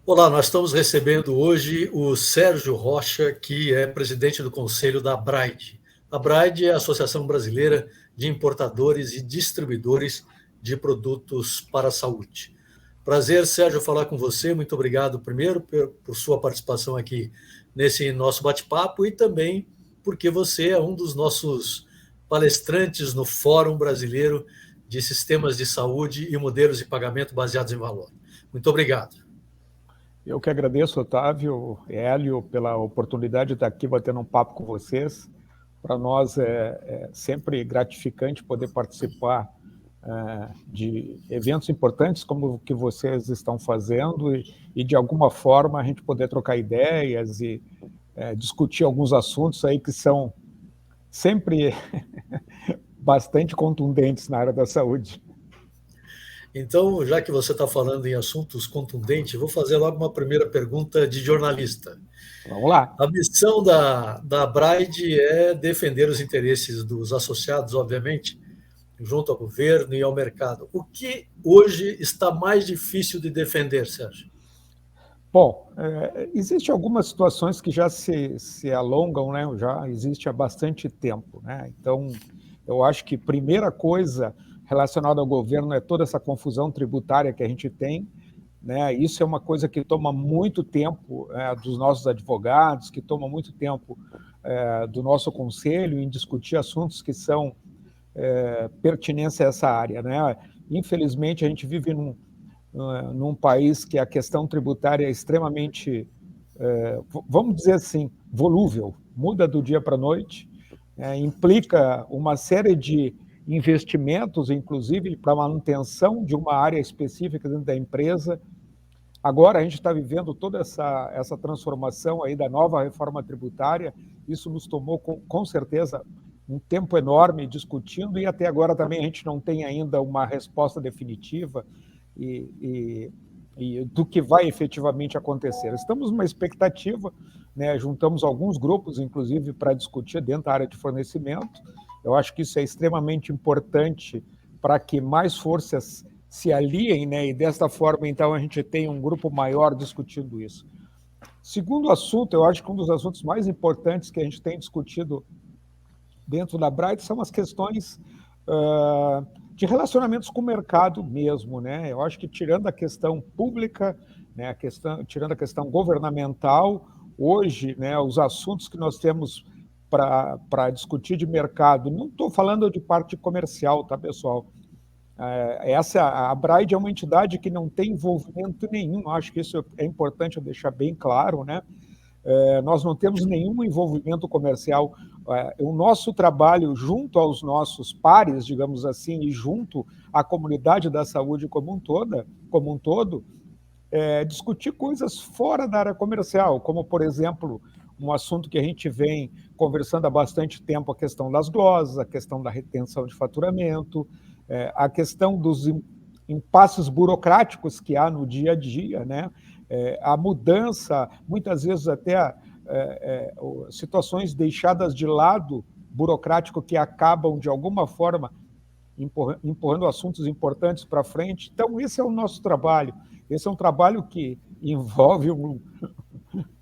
Olá, nós estamos recebendo hoje o Sérgio Rocha, que é presidente do conselho da ABRAID. A ABRAID é a Associação Brasileira de Importadores e Distribuidores de Produtos para a Saúde. Prazer, Sérgio, falar com você. Muito obrigado, primeiro, por sua participação aqui nesse nosso bate-papo e também porque você é um dos nossos palestrantes no Fórum Brasileiro de Sistemas de Saúde e Modelos de Pagamento Baseados em Valor. Muito obrigado. Eu que agradeço, Otávio, Hélio, pela oportunidade de estar aqui batendo um papo com vocês. Para nós é sempre gratificante poder participar de eventos importantes como o que vocês estão fazendo e de alguma forma, a gente poder trocar ideias e discutir alguns assuntos aí que são sempre bastante contundentes na área da saúde. Então, já que você está falando em assuntos contundentes, vou fazer logo uma primeira pergunta de jornalista. Vamos lá. A missão da Braide é defender os interesses dos associados, obviamente, junto ao governo e ao mercado. O que hoje está mais difícil de defender, Sérgio? Bom, existem algumas situações que já se alongam, né? Já existe há bastante tempo, né? Então, eu acho que a primeira coisa relacionada ao governo é toda essa confusão tributária que a gente tem, né? Isso é uma coisa que toma muito tempo dos nossos advogados, que toma muito tempo do nosso conselho em discutir assuntos que são pertinentes a essa área, né? Infelizmente, a gente vive num país que a questão tributária é extremamente, vamos dizer assim, volúvel, muda do dia para a noite, implica uma série de investimentos, inclusive para a manutenção de uma área específica dentro da empresa. Agora a gente está vivendo toda essa transformação aí da nova reforma tributária, isso nos tomou com certeza um tempo enorme discutindo e até agora também a gente não tem ainda uma resposta definitiva e do que vai efetivamente acontecer. Estamos numa expectativa, né? Juntamos alguns grupos, inclusive, para discutir dentro da área de fornecimento. Eu acho que isso é extremamente importante para que mais forças se aliem, né? E desta forma, então, a gente tem um grupo maior discutindo isso. Segundo assunto, eu acho que um dos assuntos mais importantes que a gente tem discutido dentro da Bright são as questões de relacionamentos com o mercado mesmo, né? Eu acho que tirando a questão pública, né, tirando a questão governamental, hoje, né, os assuntos que nós temos para discutir de mercado, não estou falando de parte comercial, tá, pessoal? A Braid é uma entidade que não tem envolvimento nenhum, acho que isso é importante eu deixar bem claro, né? Nós não temos nenhum envolvimento comercial. O nosso trabalho junto aos nossos pares, digamos assim, e junto à comunidade da saúde como um todo, é discutir coisas fora da área comercial, como, por exemplo, um assunto que a gente vem conversando há bastante tempo, a questão das glosas, a questão da retenção de faturamento, a questão dos impasses burocráticos que há no dia a dia, né? A mudança, muitas vezes até situações deixadas de lado burocrático que acabam, de alguma forma, empurrando assuntos importantes para frente. Então, esse é o nosso trabalho. Esse é um trabalho que envolve um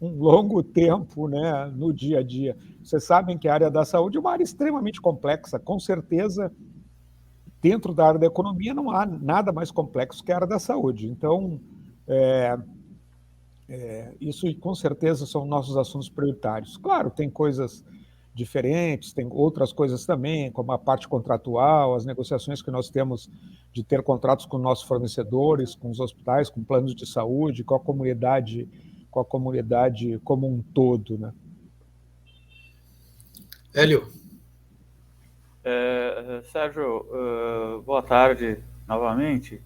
longo tempo, né, no dia a dia. Vocês sabem que a área da saúde é uma área extremamente complexa. Com certeza, dentro da área da economia, não há nada mais complexo que a área da saúde. Então, isso com certeza são nossos assuntos prioritários. Claro, tem coisas diferentes, tem outras coisas também, como a parte contratual, as negociações que nós temos de ter contratos com nossos fornecedores, com os hospitais, com planos de saúde, com a comunidade como um todo, né? Hélio. Sérgio, boa tarde novamente.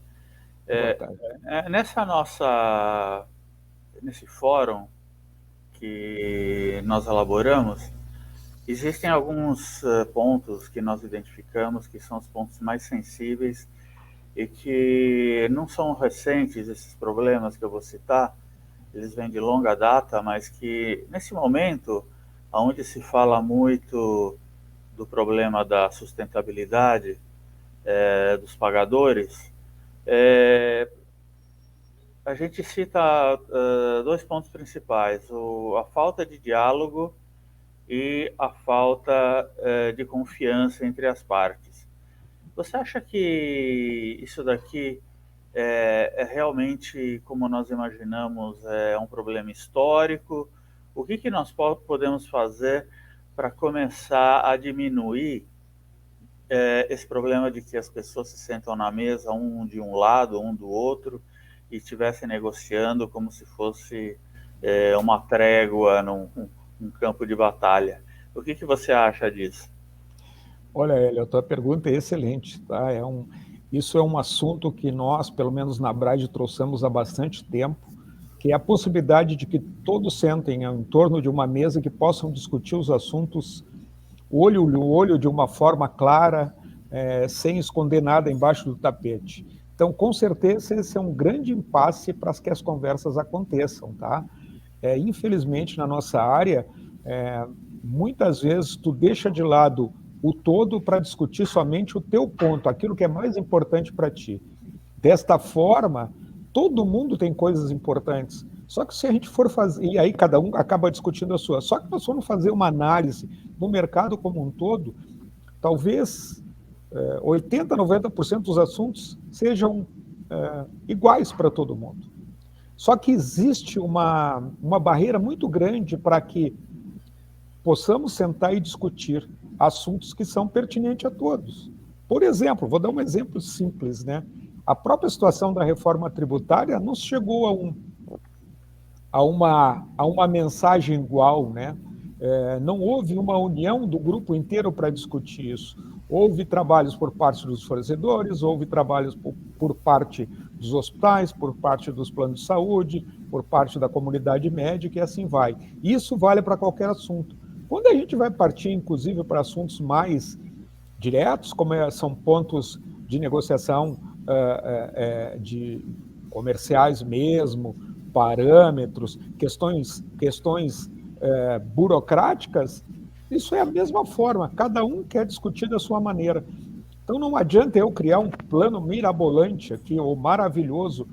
Boa tarde. Nesse fórum que nós elaboramos, existem alguns pontos que nós identificamos que são os pontos mais sensíveis e que não são recentes, esses problemas que eu vou citar, eles vêm de longa data, mas que nesse momento, onde se fala muito do problema da sustentabilidade dos pagadores, a gente cita dois pontos principais: a falta de diálogo e a falta de confiança entre as partes. Você acha que isso daqui é realmente, como nós imaginamos, é um problema histórico? O que nós podemos fazer para começar a diminuir esse problema de que as pessoas se sentam na mesa, um de um lado, um do outro, e estivessem negociando como se fosse uma trégua num campo de batalha? O que você acha disso? Olha, Hélio, a tua pergunta é excelente, tá? Isso é um assunto que nós, pelo menos na Braide, trouxemos há bastante tempo, que é a possibilidade de que todos sentem em torno de uma mesa que possam discutir os assuntos olho no olho, de uma forma clara, sem esconder nada embaixo do tapete. Então, com certeza, esse é um grande impasse para que as conversas aconteçam, tá? Infelizmente, na nossa área, muitas vezes tu deixa de lado o todo para discutir somente o teu ponto, aquilo que é mais importante para ti. Desta forma, todo mundo tem coisas importantes. Só que se a gente for fazer, e aí cada um acaba discutindo a sua, só que nós formos fazer uma análise do mercado como um todo, talvez 80%, 90% dos assuntos sejam iguais para todo mundo. Só que existe uma barreira muito grande para que possamos sentar e discutir assuntos que são pertinentes a todos. Por exemplo, vou dar um exemplo simples, né? A própria situação da reforma tributária nos chegou a uma mensagem igual, né? Não houve uma união do grupo inteiro para discutir isso. Houve trabalhos por parte dos fornecedores, houve trabalhos por parte dos hospitais, por parte dos planos de saúde, por parte da comunidade médica e assim vai. Isso vale para qualquer assunto. Quando a gente vai partir, inclusive, para assuntos mais diretos, como são pontos de negociação de comerciais mesmo, parâmetros, questões burocráticas, isso é a mesma forma, cada um quer discutir da sua maneira. Então não adianta eu criar um plano mirabolante aqui, ou maravilhoso,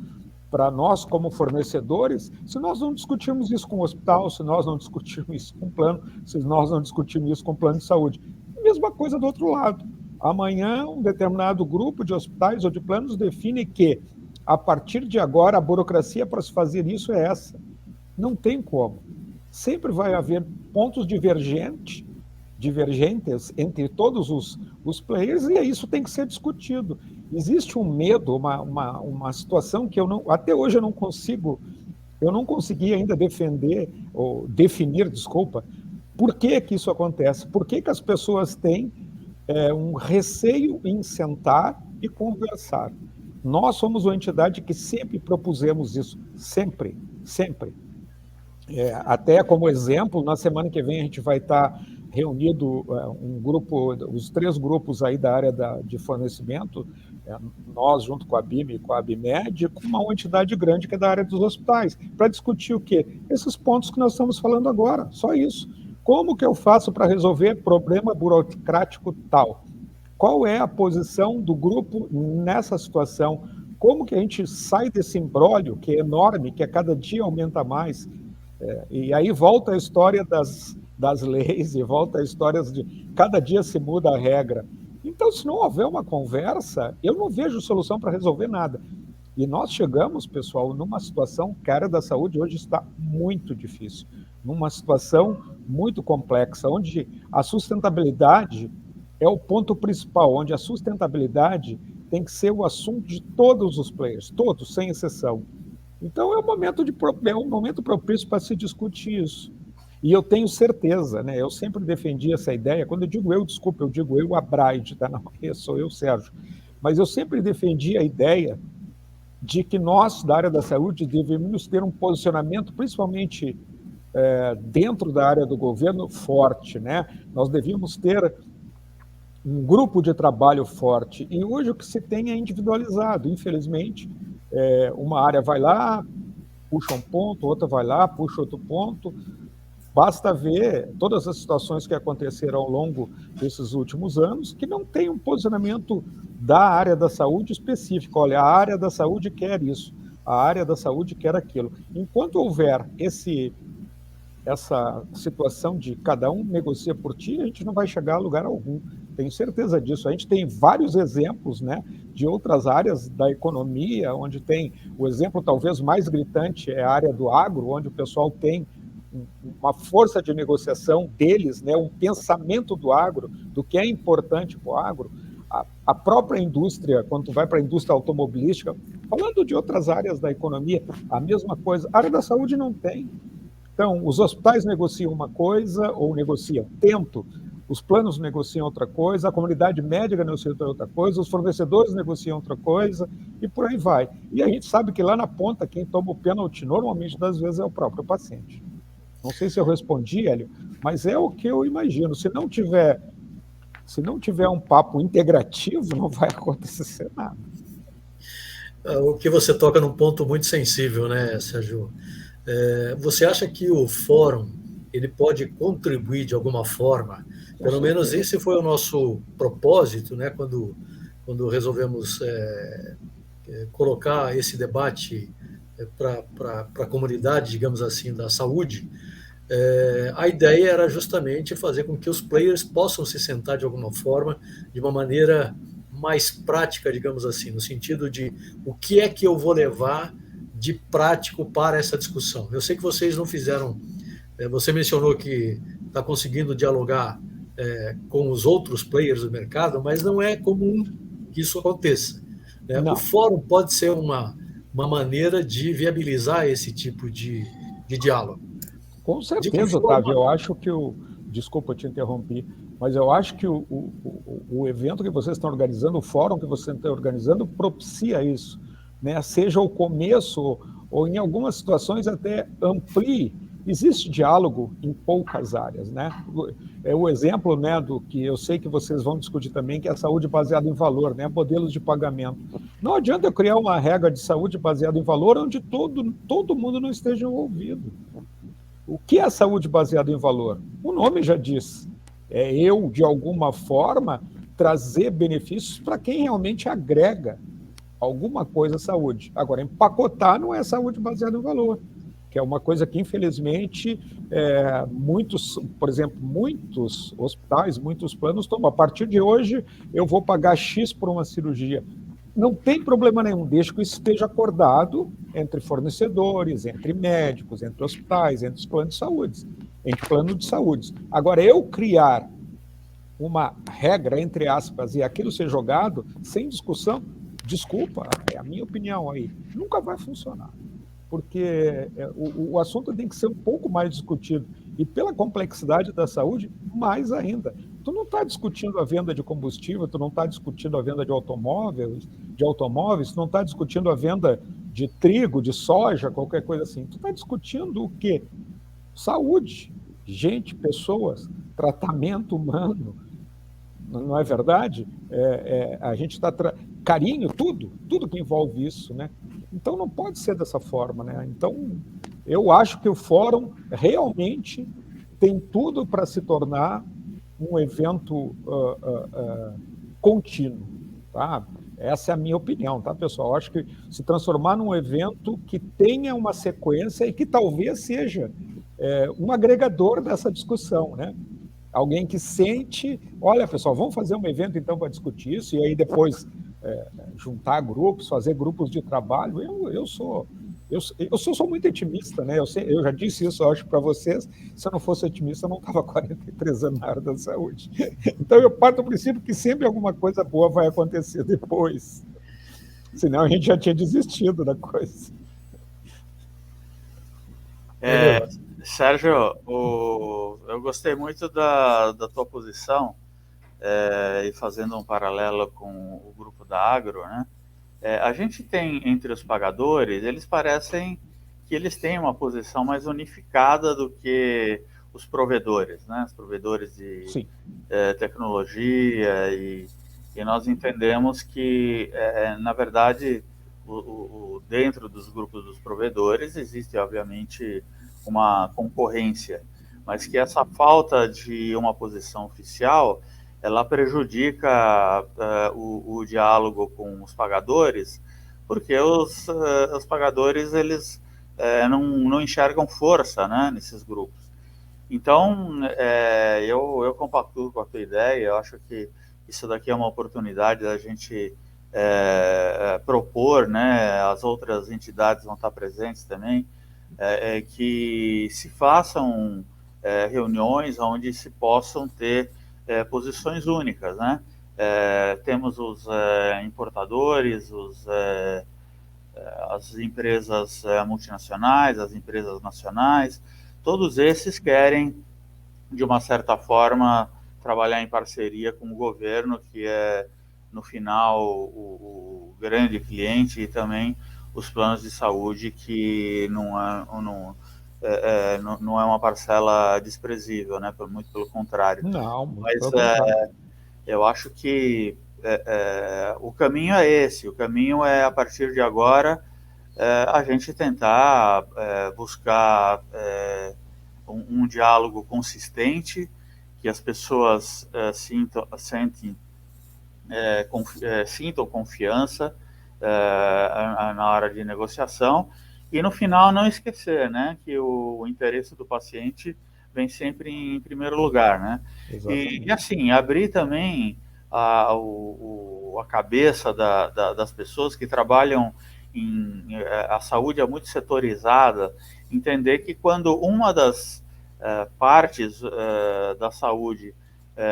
para nós como fornecedores, se nós não discutirmos isso com o hospital, se nós não discutirmos isso com o plano, se nós não discutirmos isso com o plano de saúde. Mesma coisa do outro lado. Amanhã, um determinado grupo de hospitais ou de planos define que, a partir de agora, a burocracia para se fazer isso é essa. Não tem como. Sempre vai haver pontos divergentes entre todos os players, e isso tem que ser discutido. Existe um medo, uma situação que até hoje eu não consegui ainda definir, por que isso acontece, por que as pessoas têm um receio em sentar e conversar. Nós somos uma entidade que sempre propusemos isso, sempre. Até como exemplo, na semana que vem a gente vai estar reunido um grupo, os 3 grupos aí da área de fornecimento, nós junto com a BIM e com a ABMED, com uma entidade grande que é da área dos hospitais, para discutir o quê? Esses pontos que nós estamos falando agora, só isso. Como que eu faço para resolver problema burocrático tal? Qual é a posição do grupo nessa situação? Como que a gente sai desse imbróglio, que é enorme, que a cada dia aumenta mais? E aí volta a história das leis, e volta a história de cada dia se muda a regra. Então, se não houver uma conversa, eu não vejo solução para resolver nada. E nós chegamos, pessoal, numa situação que a área da saúde hoje está muito difícil, numa situação muito complexa, onde a sustentabilidade é o ponto principal, onde a sustentabilidade tem que ser o assunto de todos os players, todos, sem exceção. Então, é um momento propício para se discutir isso. E eu tenho certeza, né? Eu sempre defendi essa ideia, quando eu digo a Braide, tá? Não, sou eu, Sérgio. Mas eu sempre defendi a ideia de que nós, da área da saúde, devemos ter um posicionamento, principalmente dentro da área do governo, forte, né? Nós devíamos ter um grupo de trabalho forte. E hoje o que se tem é individualizado, infelizmente. Uma área vai lá, puxa um ponto, outra vai lá, puxa outro ponto. Basta ver todas as situações que aconteceram ao longo desses últimos anos, que não tem um posicionamento da área da saúde específico. Olha, a área da saúde quer isso. a área da saúde quer aquilo. Enquanto houver essa situação de cada um negocia por ti, a gente não vai chegar a lugar algum. Tenho certeza disso. A gente tem vários exemplos, né, de outras áreas da economia, onde tem o exemplo talvez mais gritante é a área do agro, onde o pessoal tem uma força de negociação deles, né, um pensamento do agro, do que é importante para o agro. A própria indústria, quando tu vai para a indústria automobilística, falando de outras áreas da economia, a mesma coisa. A área da saúde não tem. Então, os hospitais negociam uma coisa, ou negociam, os planos negociam outra coisa, a comunidade médica negocia outra coisa, os fornecedores negociam outra coisa, e por aí vai. E a gente sabe que lá na ponta, quem toma o pênalti normalmente das vezes é o próprio paciente. Não sei se eu respondi, Hélio, mas é o que eu imagino. Se não tiver um papo integrativo, não vai acontecer nada. O que você toca num ponto muito sensível, né, Sérgio? Você acha que o fórum ele pode contribuir de alguma forma? Pelo menos esse foi o nosso propósito, né, quando resolvemos colocar esse debate para a comunidade, digamos assim, da saúde. A ideia era justamente fazer com que os players possam se sentar de alguma forma, de uma maneira mais prática, digamos assim, no sentido de o que é que eu vou levar de prático para essa discussão. Eu sei que vocês não fizeram, você mencionou que está conseguindo dialogar com os outros players do mercado, mas não é comum que isso aconteça. O fórum pode ser uma maneira de viabilizar esse tipo de diálogo. Com certeza, Otávio. Eu acho que desculpa te interromper, mas eu acho que o evento que vocês estão organizando, o fórum que vocês estão organizando, propicia isso, né? Seja o começo, ou em algumas situações até amplie. Existe diálogo em poucas áreas, né? É o exemplo, né, do que eu sei que vocês vão discutir também, que é a saúde baseada em valor, né? Modelos de pagamento. Não adianta eu criar uma regra de saúde baseada em valor onde todo mundo não esteja envolvido. O que é a saúde baseada em valor? O nome já diz. É eu, de alguma forma, trazer benefícios para quem realmente agrega alguma coisa à saúde. Agora, empacotar não é saúde baseada em valor, que é uma coisa que, infelizmente, por exemplo, muitos hospitais, muitos planos tomam. A partir de hoje, eu vou pagar X por uma cirurgia. Não tem problema nenhum, desde que isso esteja acordado entre fornecedores, entre médicos, entre hospitais, entre os planos de saúde, entre plano de saúde. Agora, eu criar uma regra, entre aspas, e aquilo ser jogado sem discussão, desculpa, é a minha opinião aí, nunca vai funcionar. Porque o assunto tem que ser um pouco mais discutido. E pela complexidade da saúde, mais ainda. Tu não está discutindo a venda de combustível, tu não está discutindo a venda de automóveis, tu não está discutindo a venda de trigo, de soja, qualquer coisa assim. Tu está discutindo o quê? Saúde, gente, pessoas, tratamento humano. Não é verdade? A gente está... Carinho, tudo que envolve isso, né? Então não pode ser dessa forma, né? Então eu acho que o fórum realmente tem tudo para se tornar um evento contínuo, tá? Essa é a minha opinião, tá, pessoal? Eu acho que se transformar num evento que tenha uma sequência e que talvez seja um agregador dessa discussão, né? Alguém que sente, olha, pessoal, vamos fazer um evento então para discutir isso, e aí depois juntar grupos, fazer grupos de trabalho. Eu sou muito otimista, né? Eu já disse isso, eu acho, para vocês. Se eu não fosse otimista, eu não estava 43 anos na área da saúde. Então, eu parto do princípio que sempre alguma coisa boa vai acontecer depois. Senão, a gente já tinha desistido da coisa. Sérgio, eu gostei muito da tua posição, e fazendo um paralelo com o grupo da Agro, né? A gente tem entre os pagadores, eles parecem que eles têm uma posição mais unificada do que os provedores, né? Os provedores de tecnologia, e nós entendemos que, na verdade, dentro dos grupos dos provedores existe, obviamente, uma concorrência, mas que essa falta de uma posição oficial, ela prejudica o diálogo com os pagadores, porque os pagadores eles não enxergam força, né, nesses grupos. Então, eu compactuo com a tua ideia, eu acho que isso daqui é uma oportunidade da gente propor, né, as outras entidades vão estar presentes também, que se façam reuniões onde se possam ter posições únicas, né? Temos os importadores, as empresas multinacionais, as empresas nacionais, todos esses querem, de uma certa forma, trabalhar em parceria com o governo, que é, no final, o grande cliente, e também os planos de saúde, que não é uma parcela desprezível, né? Muito pelo contrário. Não, Mas pelo contrário. eu acho que o caminho é esse. O caminho é, a partir de agora, a gente tentar buscar um diálogo consistente, que as pessoas sintam confiança na hora de negociação, e no final não esquecer, né, que o interesse do paciente vem sempre em primeiro lugar, né? E assim, abrir também a cabeça das pessoas que trabalham a saúde é muito setorizada, entender que quando uma das partes da saúde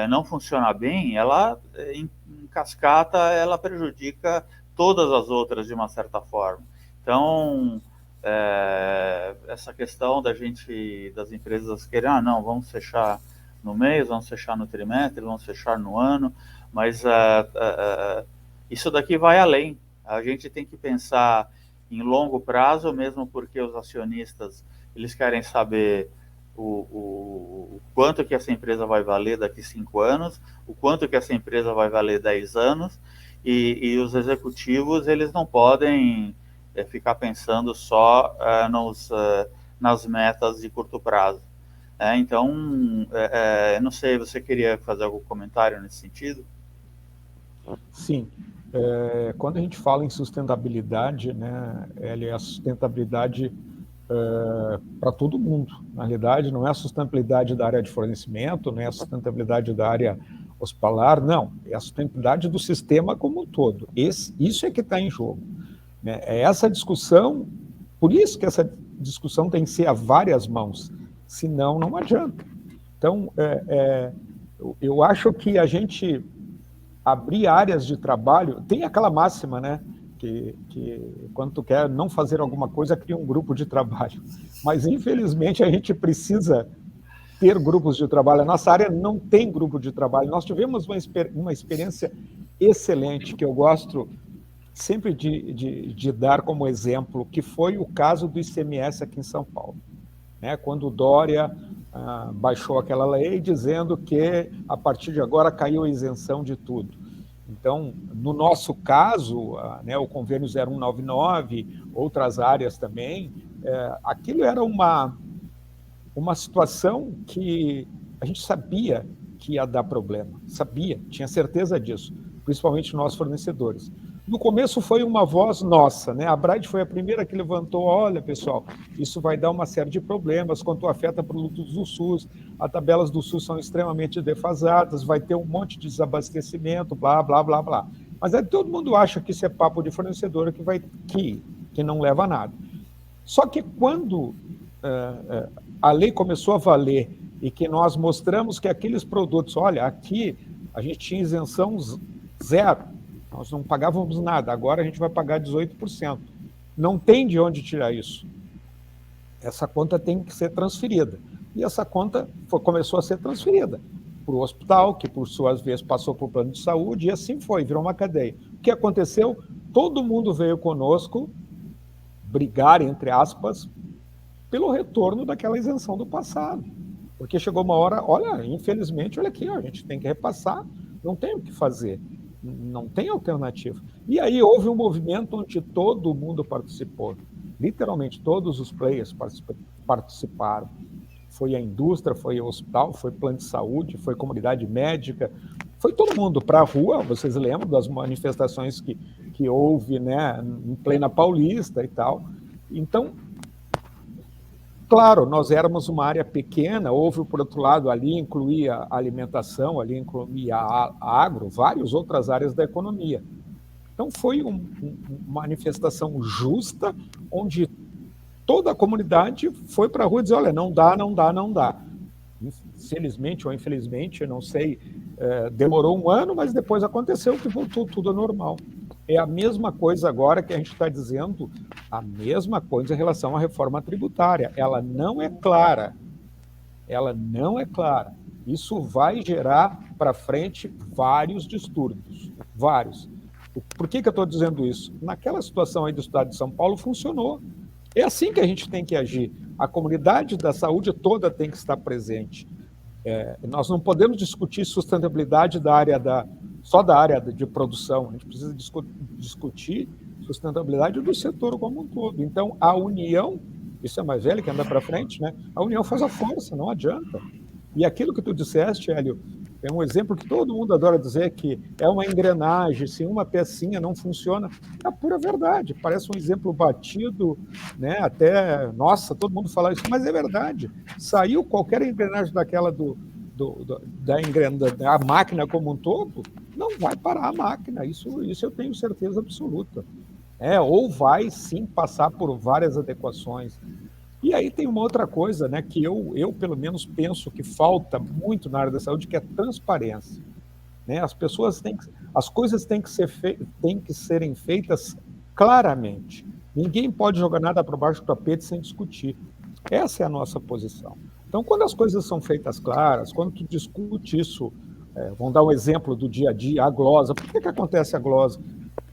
não funciona bem, ela, em cascata, ela prejudica todas as outras de uma certa forma. Então, essa questão das empresas querem, não, vamos fechar no mês, vamos fechar no trimestre, vamos fechar no ano, mas isso daqui vai além. A gente tem que pensar em longo prazo, mesmo porque os acionistas, eles querem saber o quanto que essa empresa vai valer daqui 5 anos, o quanto que essa empresa vai valer 10 anos, e os executivos, eles não podem ficar pensando só nas metas de curto prazo. Então, não sei, você queria fazer algum comentário nesse sentido? Sim. Quando a gente fala em sustentabilidade, né, é a sustentabilidade para todo mundo. Na realidade, não é a sustentabilidade da área de fornecimento, não é a sustentabilidade da área hospitalar, não. É a sustentabilidade do sistema como um todo. Isso é que está em jogo. Né? É essa discussão, por isso que essa discussão tem que ser a várias mãos, senão não adianta. Então, eu acho que a gente abrir áreas de trabalho, tem aquela máxima, né? Que quando tu quer não fazer alguma coisa, cria um grupo de trabalho. Mas, infelizmente, a gente precisa ter grupos de trabalho. A nossa área não tem grupo de trabalho. Nós tivemos uma experiência excelente, que eu gosto sempre de dar como exemplo, que foi o caso do ICMS aqui em São Paulo. Né? Quando o Dória baixou aquela lei dizendo que, a partir de agora, caiu a isenção de tudo. Então, no nosso caso, né, o convênio 0199, outras áreas também, aquilo era uma situação que a gente sabia que ia dar problema, tinha certeza disso, principalmente nós fornecedores. No começo foi uma voz nossa, né? A Braide foi a primeira que levantou, olha, pessoal, isso vai dar uma série de problemas quanto afeta produtos do SUS, as tabelas do SUS são extremamente defasadas, vai ter um monte de desabastecimento, blá, blá, blá, blá. Mas aí todo mundo acha que isso é papo de fornecedora que não leva a nada. Só que quando a lei começou a valer e que nós mostramos que aqueles produtos, olha, aqui a gente tinha isenção zero, nós não pagávamos nada, agora a gente vai pagar 18%. Não tem de onde tirar isso. Essa conta tem que ser transferida. E essa conta começou a ser transferida para o hospital, que por sua vez passou para o plano de saúde, e assim foi, virou uma cadeia. O que aconteceu? Todo mundo veio conosco brigar, entre aspas, pelo retorno daquela isenção do passado. Porque chegou uma hora, olha, infelizmente, olha aqui, a gente tem que repassar, não tem o que fazer. Não tem alternativa. E aí houve um movimento onde todo mundo participou. Literalmente, todos os players participaram. Foi a indústria, foi o hospital, foi plano de saúde, foi comunidade médica, foi todo mundo para a rua. Vocês lembram das manifestações que que houve, né, em plena Paulista e tal. Então, claro, nós éramos uma área pequena, houve, por outro lado, ali incluía a alimentação, ali incluía a agro, várias outras áreas da economia. Então, foi uma manifestação justa, onde toda a comunidade foi para a rua dizer, olha, não dá, não dá, não dá. Felizmente ou infelizmente, eu não sei, demorou um ano, mas depois aconteceu que voltou tudo ao normal. É a mesma coisa agora que a gente está dizendo, a mesma coisa em relação à reforma tributária. Ela não é clara. Ela não é clara. Isso vai gerar para frente vários distúrbios, vários. Por que eu estou dizendo isso? Naquela situação aí do Estado de São Paulo funcionou. É assim que a gente tem que agir. A comunidade da saúde toda tem que estar presente. Nós não podemos discutir sustentabilidade só da área de produção. A gente precisa discutir sustentabilidade do setor como um todo. Então, a união, isso é mais velho que anda para frente, né? A união faz a força, não adianta. E aquilo que tu disseste, Hélio, é um exemplo que todo mundo adora dizer, que é uma engrenagem, se uma pecinha não funciona, é a pura verdade. Parece um exemplo batido, né? Até, nossa, todo mundo fala isso, mas é verdade. Saiu qualquer engrenagem daquela da máquina como um todo, não vai parar a máquina, isso eu tenho certeza absoluta. Ou vai, sim, passar por várias adequações. E aí tem uma outra coisa, né, que eu pelo menos penso que falta muito na área da saúde, que é transparência. Né? As coisas têm que serem feitas claramente. Ninguém pode jogar nada para baixo do tapete sem discutir. Essa é a nossa posição. Então, quando as coisas são feitas claras, quando tu discute isso, vamos dar um exemplo do dia a dia, a glosa. Por que acontece a glosa?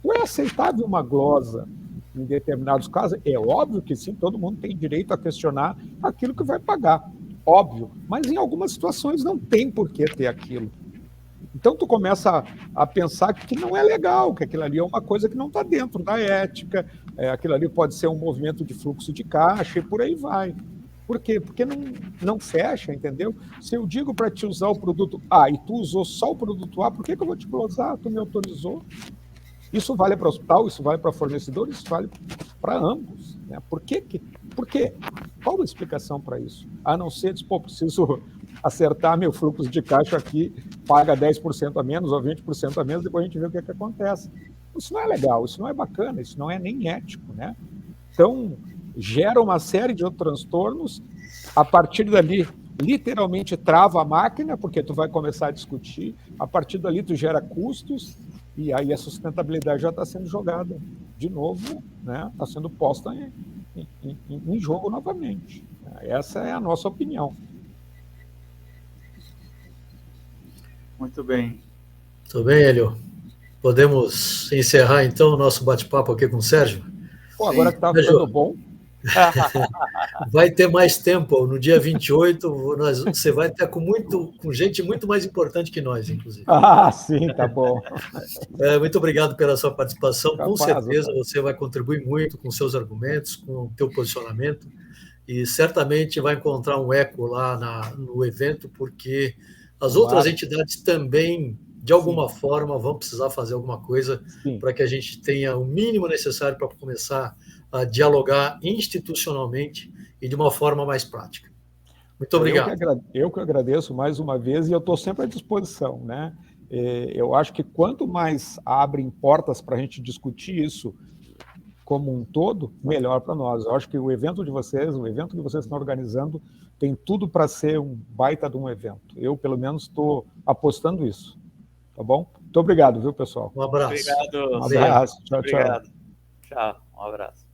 Não é aceitável uma glosa em determinados casos? É óbvio que sim, todo mundo tem direito a questionar aquilo que vai pagar, óbvio, mas em algumas situações não tem por que ter aquilo. Então tu começa a pensar que não é legal, que aquilo ali é uma coisa que não está dentro da ética, aquilo ali pode ser um movimento de fluxo de caixa e por aí vai. Por quê? Porque não fecha, entendeu? Se eu digo para te usar o produto A e tu usou só o produto A, por que eu vou te glosar? Tu me autorizou? Isso vale para o hospital, isso vale para fornecedor, isso vale para ambos. Né? Por quê? Qual a explicação para isso? A não ser, preciso acertar meu fluxo de caixa aqui, paga 10% a menos ou 20% a menos, depois a gente vê o que acontece. Isso não é legal, isso não é bacana, isso não é nem ético. Né? Então, gera uma série de outros transtornos, a partir dali, literalmente trava a máquina, porque tu vai começar a discutir, a partir dali tu gera custos, e aí a sustentabilidade já está sendo jogada de novo, né? Está sendo posta em jogo novamente. Essa é a nossa opinião. Muito bem. Tudo bem, Hélio? Podemos encerrar, então, o nosso bate-papo aqui com o Sérgio? Pô, agora que está ficando bom. Vai ter mais tempo, no dia 28, você vai estar com gente muito mais importante que nós, inclusive. Sim, tá bom. Muito obrigado pela sua participação, com certeza você vai contribuir muito com seus argumentos, com o teu posicionamento, e certamente vai encontrar um eco lá no evento, porque as outras entidades também, de alguma forma, vão precisar fazer alguma coisa para que a gente tenha o mínimo necessário para começar a dialogar institucionalmente e de uma forma mais prática. Muito obrigado. Eu que agradeço mais uma vez, e eu estou sempre à disposição. Né? Eu acho que quanto mais abrem portas para a gente discutir isso como um todo, melhor para nós. Eu acho que o evento que vocês estão organizando, tem tudo para ser um baita de um evento. Eu, pelo menos, estou apostando isso. Tá bom? Muito obrigado, viu, pessoal? Um abraço. Obrigado. Um abraço. Tchau, obrigado. Tchau. Um abraço.